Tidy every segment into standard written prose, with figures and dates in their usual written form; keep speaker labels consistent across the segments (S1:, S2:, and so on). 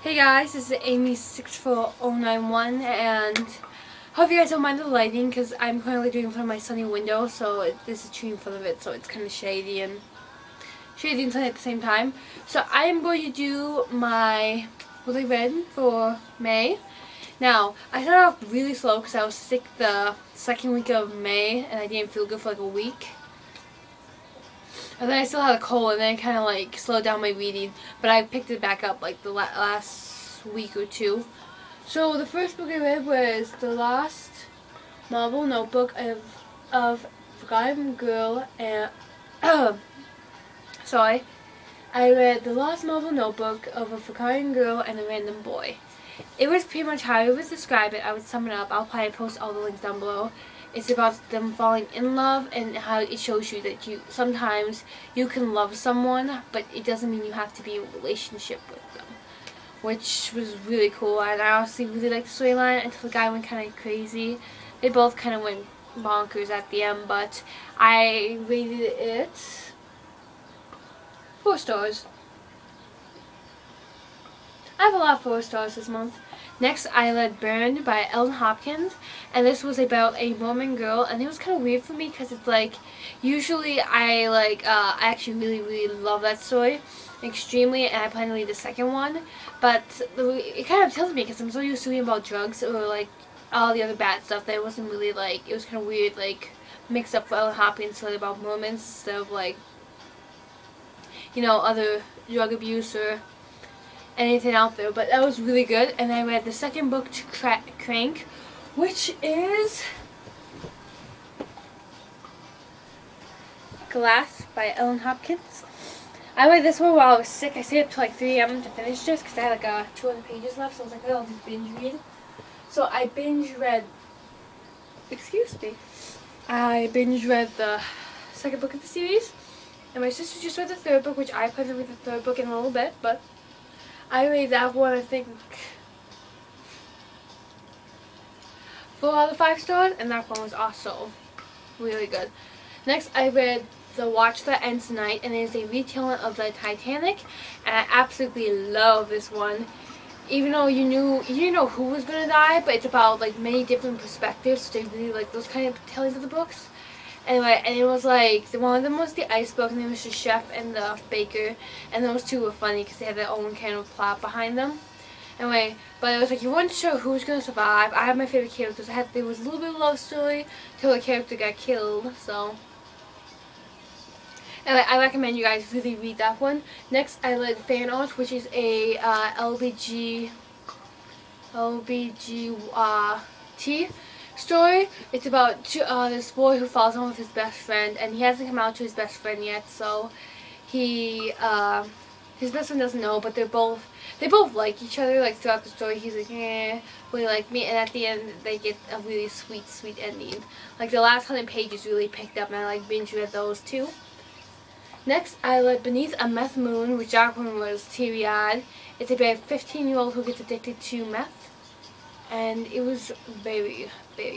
S1: Hey guys, this is Amy64091 and hope you guys don't mind the lighting because I'm currently doing it in front of my sunny window, so this is tree in front of it, so it's kind of shady and sunny at the same time. So I am going to do my what I read for May. Now, I started off really slow because I was sick the second week of May and I didn't feel good for like a week. And then I still had a cold, and then it kind of like slowed down my reading, but I picked it back up like the last week or two. So the first book I read was The Lost Marble Notebook of Forgotten Girl and sorry, I read The Lost Marble Notebook of a Forgotten Girl and a Random Boy. It was pretty much how I would describe it. I would sum it up. I'll probably post all the links down below. It's about them falling in love and how it shows you that sometimes you can love someone, but it doesn't mean you have to be in a relationship with them, which was really cool. And I honestly really liked the storyline until the guy went kind of crazy. They both kind of went bonkers at the end, but I rated it 4 stars. I have a lot of 4 stars this month. Next, I read Burned by Ellen Hopkins, and this was about a Mormon girl, and it was kind of weird for me because it's like, usually I actually really love that story extremely, and I plan to read the second one, but it kind of tilted me because I'm so used to reading about drugs or like all the other bad stuff that it wasn't really like, it was kind of weird, like mixed up for Ellen Hopkins story about Mormons instead of like, you know, other drug abuse or anything out there. But that was really good. And I read the second book to Crank, which is Glass by Ellen Hopkins. I read this one while I was sick. I stayed up till like 3 AM to finish this because I had like 200 pages left, so I was like, oh, I'll just binge read. So I binge read, I binge read the second book of the series, and my sister just read the third book, which I plan to read the third book in a little bit, but I rated that one, I think, 4 out of 5 stars, and that one was also really good. Next, I read The Watch That Ends Tonight, and it is a retelling of the Titanic, and I absolutely love this one. Even though you didn't know who was gonna die, but it's about like many different perspectives, so they really like those kind of tellings of the books. Anyway, and it was like, one of them was the iceberg, and it was the chef and the baker, and those two were funny because they had their own kind of plot behind them. Anyway, but it was like, you weren't sure who was going to survive. I had my favorite characters. There was a little bit of love story till the character got killed, so. Anyway, I recommend you guys really read that one. Next, I read Fan Art, which is a LBGT story. It's about this boy who falls in love with his best friend, and he hasn't come out to his best friend yet, so his best friend doesn't know, but they both like each other. Like throughout the story, he's like, really like me, and at the end they get a really sweet ending. Like the last 100 pages really picked up, and I like binge read those too. Next, I read Beneath a Meth Moon, which that one was teary-eyed. It's about a 15-year-old who gets addicted to meth, and it was very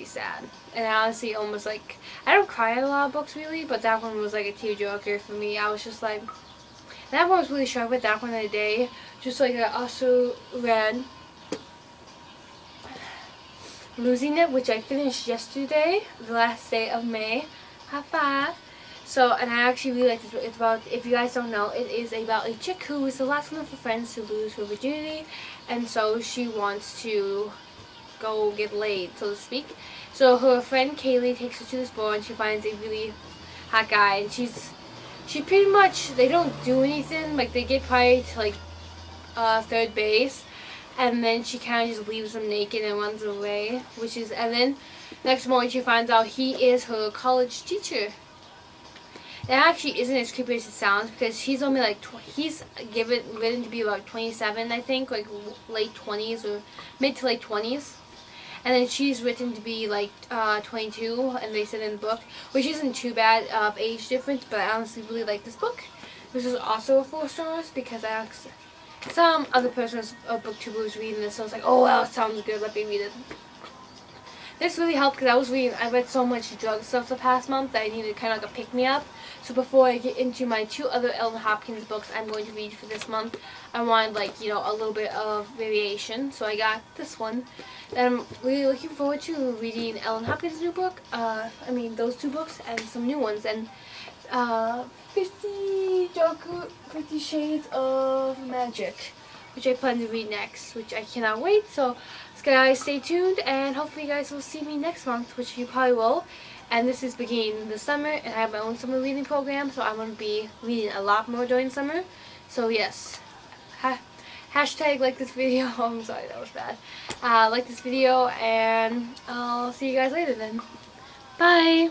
S1: sad. And I honestly almost like, I don't cry at a lot of books really, but that one was like a tearjerker for me. I was just like, and that one was really sharp with that one of the day. Just like I also read Losing It, which I finished yesterday, the last day of May. High five. So, and I actually really like this book. It's about, if you guys don't know, it is about a chick who is the last one of her friends to lose her virginity, and so she wants to go get laid, so to speak. So her friend Kaylee takes her to this bar, and she finds a really hot guy, and she pretty much, they don't do anything, like they get probably to like third base, and then she kind of just leaves him naked and runs away, and then next morning she finds out he is her college teacher. It actually isn't as creepy as it sounds, because he's only like, he's written to be about 27, I think, like late 20s or mid to late 20s. And then she's written to be like 22, and they said in the book, which isn't too bad of age difference, but I honestly really like this book. This is also 4 stars because some other person's booktuber was reading this, so I was like, oh wow, it sounds good, let me read it. this really helped because I read so much drug stuff the past month that I needed kind of like a pick-me-up. So before I get into my 2 other Ellen Hopkins books I'm going to read for this month, I wanted, like, you know, a little bit of variation. So I got this one. And I'm really looking forward to reading Ellen Hopkins' new book. Those 2 books and some new ones. And 50 Shades of Magic, which I plan to read next, which I cannot wait. So guys, stay tuned, and hopefully you guys will see me next month, which you probably will. And this is beginning the summer, and I have my own summer reading program, so I'm going to be reading a lot more during summer. So yes, hashtag like this video. Oh, I'm sorry, that was bad. Like this video, and I'll see you guys later then. Bye!